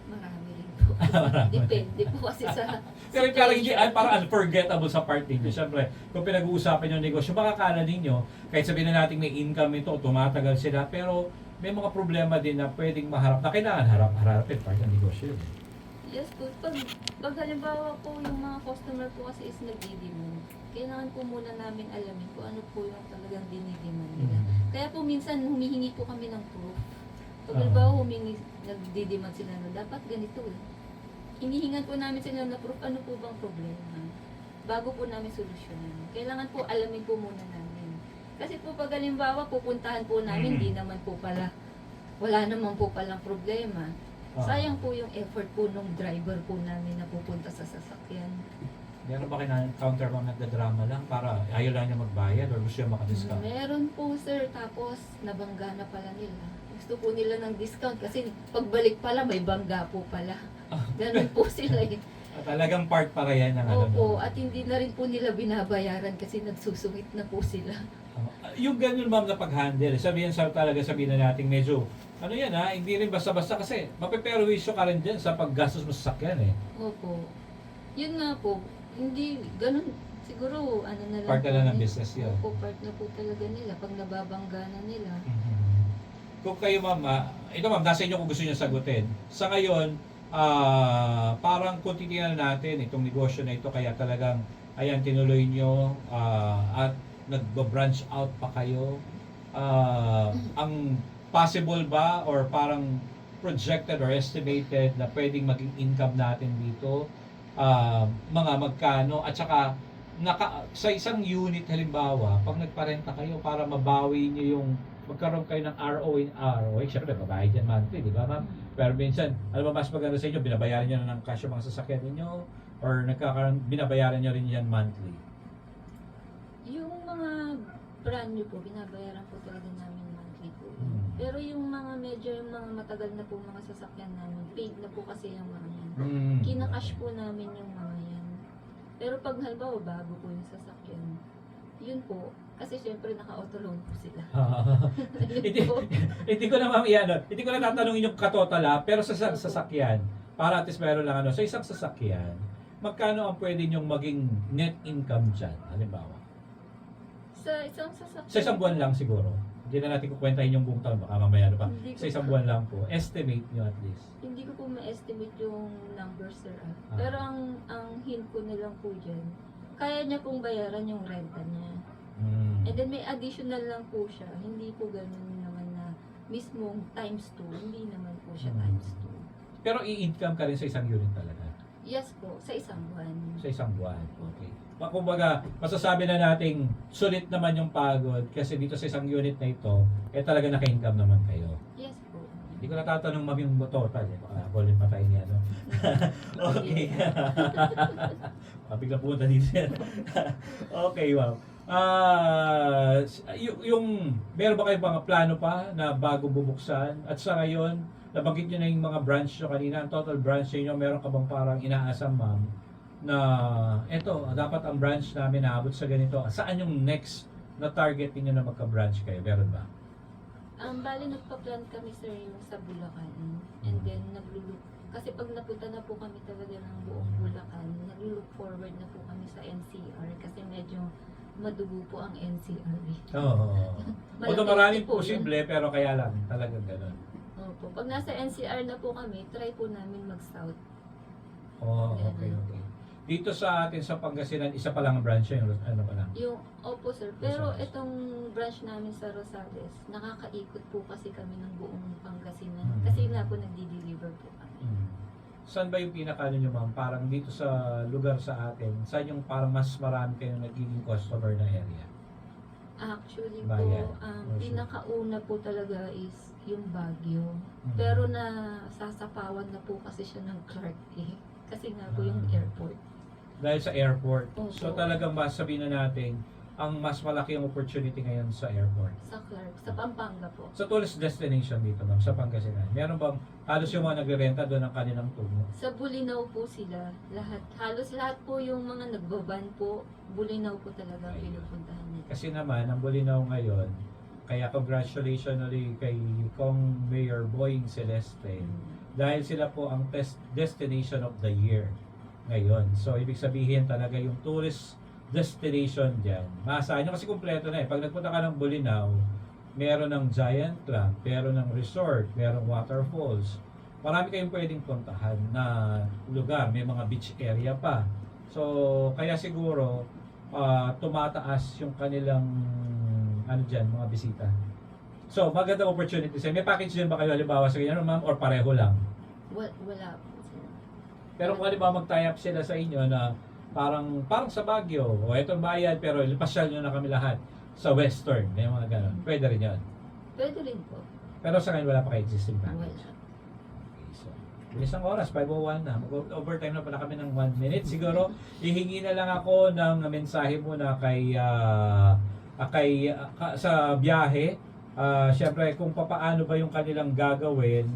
Marami rin po. Marami. Depende po kasi sa Pero parang hindi, parang unforgettable sa part ninyo. Siyempre, kung pinag-uusapan yung negosyo, baka kala ninyo, kahit sabihin na natin may income ito, tumatagal sila, pero may mga problema din na pwedeng maharap, na kailangan harapin part ng negosyo yun. Yes po. Pag halimbawa po yung mga customer po kasi is nagdi-demand, kailangan po muna namin alamin kung ano po yung talagang dinidemand nila. Kaya po minsan humihingi po kami ng proof. Pag halimbawa nagdi-demand sila na dapat ganito eh. Hinihingan po namin sila na proof ano po bang problema bago po namin solusyonan. Kailangan po alamin po muna namin. Kasi po pag halimbawa pupuntahan po namin, di naman po pala, wala naman po palang problema. Sayang po yung effort po nung driver po namin na pupunta sa sasakyan. Meron ba kayo na-encounter mga nagdadrama lang para ayaw lang niya magbayad or gusto niya makadiscount? Meron po sir, tapos nabangga na pala nila. Gusto po nila ng discount kasi pagbalik pala may bangga po pala. Ganun po sila eh. Talagang part para yan ng ano. Opo, no? at hindi na rin po nila binabayaran kasi nagsusungit na po sila. Yung ganun, ma'am, na pag-handle, sabihin na natin medyo, ano yan ha, hindi rin basta-basta kasi mapeperwisyo ka rin dyan sa paggastos mo sa sakyan eh. Opo. Yun nga po, hindi ganun, siguro ano na lang Part na po lang ng nila. business yun. Opo, part na po talaga nila pag nababangga na nila. Kung kayo, ma'am, ito ma'am, nasa inyo kung gusto niyo sagutin. Sa ngayon, parang kung titingnan natin itong negosyo na ito, kaya talagang, ayan, tinuloy nyo, at nag-branch out pa kayo. Ang possible ba or parang projected or estimated na pwedeng maging income natin dito, mga magkano, at saka sa isang unit halimbawa, pag nagparenta kayo para mabawi nyo yung magkaroon kayo ng ROI, syempre babayad yan monthly, di ba ma'am? Pero minsan, alam mo mas maganda sa inyo, binabayaran nyo na ng cash yung mga sasakyan ninyo or binabayaran nyo rin yan monthly? Yung mga brand new po, binabayaran po talaga namin monthly po. Pero yung mga medyo, yung mga matagal na po mga sasakyan namin, paid na po kasi yung mga yan. Kinakash po namin yung mga yan. Pero pag halimbawa bago po yung sasakyan, yun po, kasi syempre naka-auto loan po sila. hindi, hindi ko na ma'am hindi ko na tatanungin yung katotala, pero sa sasakyan, para at least meron lang sa isang sasakyan, magkano ang pwede nyong maging net income dyan, halimbawa? Sa isang sasakyan. Sa isang buwan lang siguro. Hindi na natin kukwentahin yung buong taon, baka mamaya pa. Hindi ko Sa isang pa- buwan lang po. Estimate nyo at least. Hindi ko po ma-estimate yung numbers, sir. Pero ang hint ko na lang po dyan, kaya niya pong bayaran yung renta niya. And then may additional lang po siya. Hindi po ganun naman na mismong times 2. Hindi naman po siya times 2. Pero i-income ka rin sa isang unit talaga. Yes po, sa isang buwan. Sa isang buwan. Okay. Kumbaga, masasabi na nating sulit naman yung pagod kasi dito sa isang unit na ito, talaga naka-income naman kayo. Yes po. Hindi ko natatanong ma'am yung total eh. Baka volume patay niya, no? Okay. Bigla punta dito yan. Okay, wow. Yung meron ba kayo mga plano pa na bago bubuksan? At sa ngayon, nabanggit nyo na yung mga branch nyo kanina, ang total branch nyo, meron ka bang parang inaasam, ma'am, na eto, dapat ang branch namin naabot sa ganito. Saan yung next na target niyo na magka-branch kayo? Meron ba? Bali nagpa-plan kami, sir, yung sa Bulacan. And then nagluluk. Kasi pag napunta na po kami talaga ng buong Bulacan, nag-look forward na po kami sa NCR kasi medyo madugo po ang NCR. Oo. Although Malaki maraming po yun. posible, pero kaya lang, talagang ganun. Opo. Pag nasa NCR na po kami, try po namin mag-south. Oh, okay. Dito sa atin sa Pangasinan, isa pa lang ang branch yun, ano pa lang. Opo sir, pero Rosales. itong branch namin sa Rosales, nakakaikot po kasi kami ng buong Pangasinan. Mm. Kasi nga po nagdi-deliver po kami. Saan ba yung pinaka nyo ma'am? Parang dito sa lugar sa atin, saan yung parang mas marami kayong nagiging customer na area? Actually Bayan. po, Or pinakauna po talaga is yung Baguio. Mm. Pero na sasapawan na po kasi siya ng Clark eh. Kasi nga po yung airport. Dahil sa airport. Opo. So talagang mas sabihin na natin, ang mas malaki ang opportunity ngayon sa airport. Sa Clark, sa Pampanga po. Sa tourist destination dito ma'am, sa Pangasinan, meron bang halos yung mga nagre-renta doon ng kanilang tungo? Sa Bulinaw po sila, lahat. Halos lahat po yung mga nagbaban po, Bulinaw po talaga ang pinupuntahan nila. Kasi naman, ang Bulinaw ngayon, kaya congratulations ulit kay Kong Mayor Boying Celeste dahil sila po ang destination of the year ngayon. So, ibig sabihin talaga yung tourist destination dyan. Maasahan nyo kasi kumpleto na eh. Pag nagpunta ka ng Bulinaw, meron ng giant clam, meron ng resort, meron waterfalls. Marami kayong pwedeng puntahan na lugar. May mga beach area pa. So, kaya siguro, tumataas yung kanilang ano dyan, mga bisita. So, magandang opportunity sa'yo. May package din ba kayo halimbawa sa ganyan, ma'am, or pareho lang? Wala po sila. Pero kung halimbawa mag-tie up sila sa inyo na parang sa Baguio, o etong bayan, pero pasyal nyo na kami lahat sa Western, may mga ganon. Pwede rin yun. Pwede rin po. Pero sa ngayon, wala pa kayo existing package. Wala. Okay, so, bilis ng oras, 5:01 na. Mag-overtime na pala kami ng 1 minute. Siguro, ihingi na lang ako ng mensahe muna sa biyahe. Siyempre, kung paano ba yung kanilang gagawin,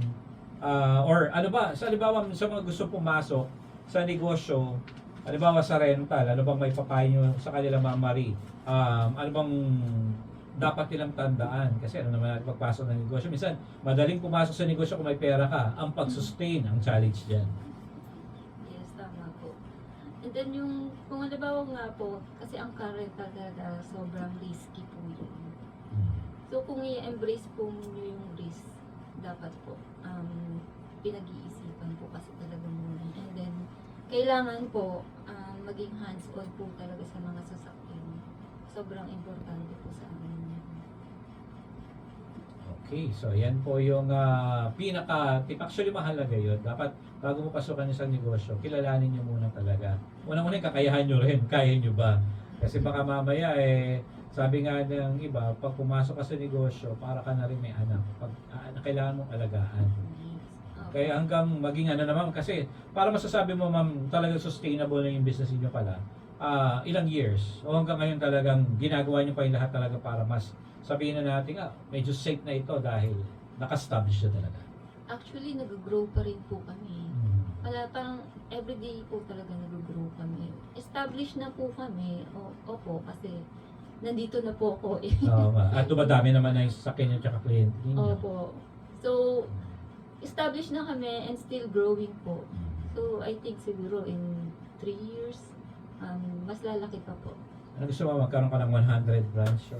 or ano ba, sa halimbawa sa mga gusto pumasok sa negosyo, halimbawa sa rental, ano bang may papayo nyo sa kanila Ma'am Marie? Ano bang dapat nilang tandaan? Kasi ano naman natin pagpasok ng negosyo. Minsan, madaling pumasok sa negosyo kung may pera ka. Ang pag-sustain ang challenge dyan. Yes, tama po. And then yung, kung halimbawa nga po, kasi ang car rental talaga sobrang risky po yun. So kung i-embrace po niyo yung risk, dapat po pinag-iisipan po kasi talaga muna. And then, kailangan po maging hands-on po talaga sa mga sasakyan. Sobrang importante po sa amin. Okay, so yan po yung pinaka-tip. Actually, mahalaga yun. Dapat, bago mo pasukan yung sa negosyo, kilalanin nyo muna talaga. Unang-una, kakayahan nyo rin. Kaya nyo ba? Kasi baka mamaya, sabi nga ng iba, pag pumasok ka sa negosyo, para ka na rin may anak. Kailangan mong alagaan. Okay. Kaya hanggang maging ano naman, kasi para masasabi mo, ma'am, talagang sustainable na yung business niyo pala, ilang years? O hanggang ngayon talagang ginagawa niyo pa yung lahat talaga para mas sabihin na natin, medyo safe na ito dahil naka-establish na talaga. Actually, nag-grow pa rin po kami. Parang everyday po talaga nag-grow kami. Established na po kami, opo, kasi nandito na po ako eh. Oo nga. At dumadami naman na yung sasakyan niyo tsaka client ninyo. Opo. So, established na kami and still growing po. So, I think siguro in 3 years, mas lalaki pa po. Ano gusto mo, magkaroon ka ng 100 branch? O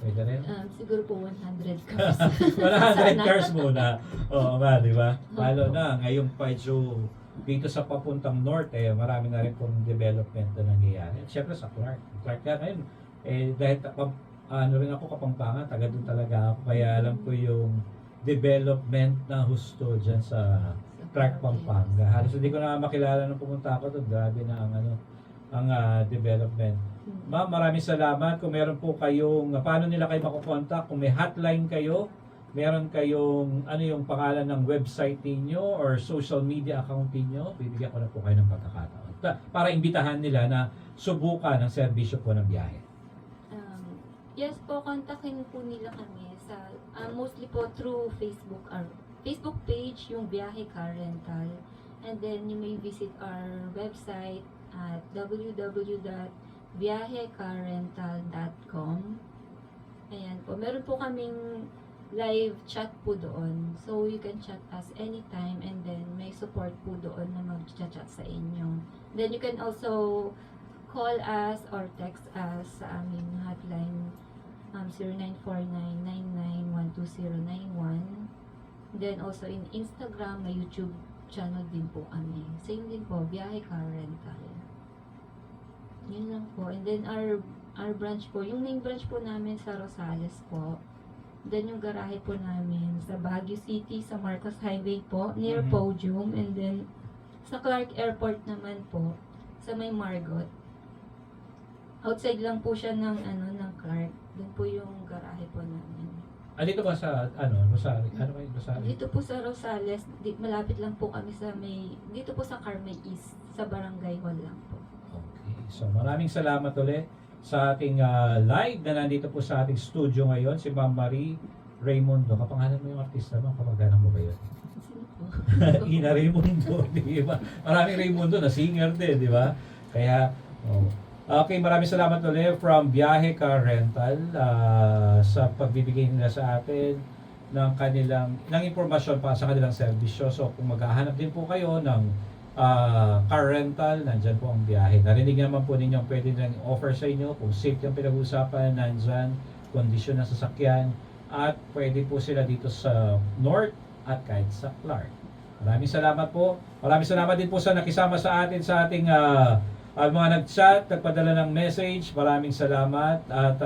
pwede rin? Siguro po 100 cars. 100 cars muna. Oo nga, di ba? Lalo na, ngayong medyo dito sa papuntang norte, marami na rin pong development na nangyayari. At syempre sa Clark. Clark ka ngayon, dahil ano rin ako Kapampangan, taga doon talaga ako. Kaya alam ko yung development na husto dyan sa Clark, Pampanga. Halos hindi ko na makilala nung pumunta ako doon. Grabe na ang development. Ma'am, maraming salamat. Kung meron po kayong, paano nila kayo makukontak? Kung may hotline kayo, meron kayong, ano yung pangalan ng website niyo or social media account niyo, bibigyan ko na po kayo ng pagkakataon. Para imbitahan nila na subukan ang serbisyo po ng biyahe. Yes po, kontakin po nila kami sa, mostly po through Facebook, our Facebook page, yung Biyahe Car Rental. And then you may visit our website at www.biyahecarrental.com. Ayan po. Meron po kaming live chat po doon. So, you can chat us anytime and then may support sa inyo. Then you can also call us or text us sa aming hotline 0949-99-12091. Then also in Instagram, may YouTube channel din po kami. Same din po, Biyahe Car Rental. Yun lang po. And then our branch po, yung main branch po namin sa Rosales po. Then yung garahe po namin sa Baguio City, sa Marcos Highway po, near Mhm. Podium. And then sa Clark Airport naman po, sa may Margot. Outside lang po siya ng Clark. Doon po yung garahe po namin. Dito ba sa, Rosario? Ano ba yung Rosario? Dito po sa Rosales, malapit lang po kami dito po sa Carmel East, sa Barangay Hall lang po. Okay. So, maraming salamat ulit sa ating live na nandito po sa ating studio ngayon, si Ma'am Marie Raymundo. Kapangalan mo yung artista mo? Kapag-anak mo ba yun? Sino po? Ina Raymundo, di ba? Maraming Raymundo na singer din, di ba? Kaya, okay, maraming salamat ulit from Biyahe Car Rental sa pagbibigay nila sa atin ng impormasyon pa sa kanilang serbisyo. So, kung maghahanap din po kayo ng car rental, nandyan po ang Biyahe. Narinig naman po ninyo ang pwede nilang offer sa inyo. Kung safe yung pinag-uusapan, nandyan, kondisyon ng sasakyan, at pwede po sila dito sa North at kahit sa Clark. Maraming salamat po. Maraming salamat din po sa nakisama sa atin sa ating mga nag-chat, nagpadala ng message. Maraming salamat. At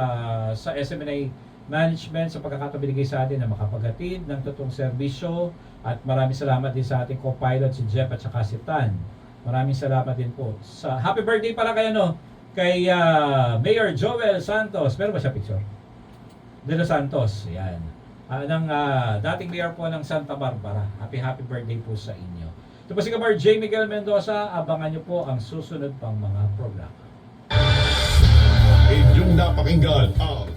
sa SMNA Management sa pagkakataon binigay sa atin na makapaghatid ng totoong serbisyo. At maraming salamat din sa ating co-pilot si Jeff at saka si Tan. Maraming salamat din po. Happy birthday pala kay Mayor Joel Santos. Meron ba siya picture? De Los Santos. Yan. Ng dating mayor po ng Santa Barbara. Happy birthday po sa inyo. Ito po si Kamar J. Miguel Mendoza. Abangan nyo po ang susunod pang mga programa. Inyong napakinggan ang